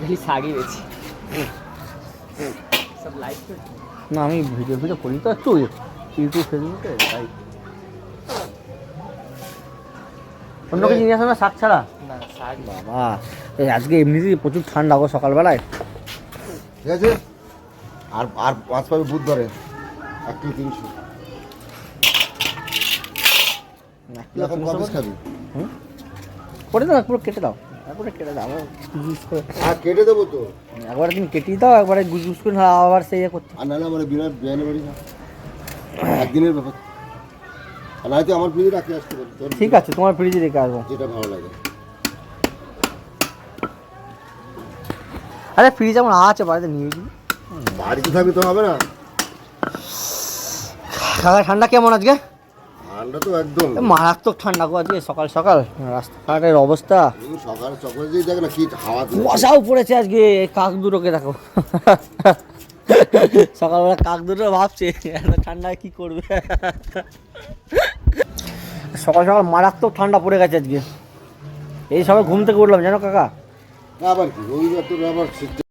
খালি শাকই বেছি সব লাইভ করছি না আমি ভিডিও করি তো একটু ইউটিউব ফেসবুকে তাই অন্য কিছু নিয়ে আসো না শাক ছাড়া না শাক বাবা এই আজকে এমনিতেই প্রচুর ঠান্ডা গো সকালবেলায় ঠিক আছে আর আর 5 পাবে বুধবারে 1 কিলো 300 এখন কত খাবি করে দাও পুরো কেটে দাও একবারে কেটে দাও গুজ করে আর কেটে দেবো তো একবারে তুমি কেটেই দাও একবারে গুজ করে না আবার সেই করতে আর নাহলে আমার বিরাট বিয়ানে বাড়ি না একদিনের ব্যাপার আর নয়তো আমার ফ্রিজে রাখতে আসতে পারি ঠিক আছে তোমার ফ্রিজে রেখে আসবো যেটা ভালো লাগে আরে ফ্রিজ আমার আছে বাড়িতে নিয়ে যাবি বাড়িতে থাকলে তো হবে না কাকা ঠান্ডা কেমন আজকে ঠান্ডা তো একদম মারাত্মক ঠান্ডা গো আজকে সকাল সকাল রাস্তাঘাটের অবস্থা সকালে চকলেট দিয়ে দেখ না কি হাওয়া কুয়াশাও পড়েছে আজকে কাক দুটোকে দেখো সকালবেলা কাক দুটো ভাবছে এত ঠান্ডায় কি করবে সকাল সকাল মারাত্মক ঠান্ডা পড়ে গেছে আজকে এই সবাই ঘুম থেকে উঠলাম জানো কাকা আবার কি রবিবার তো আবার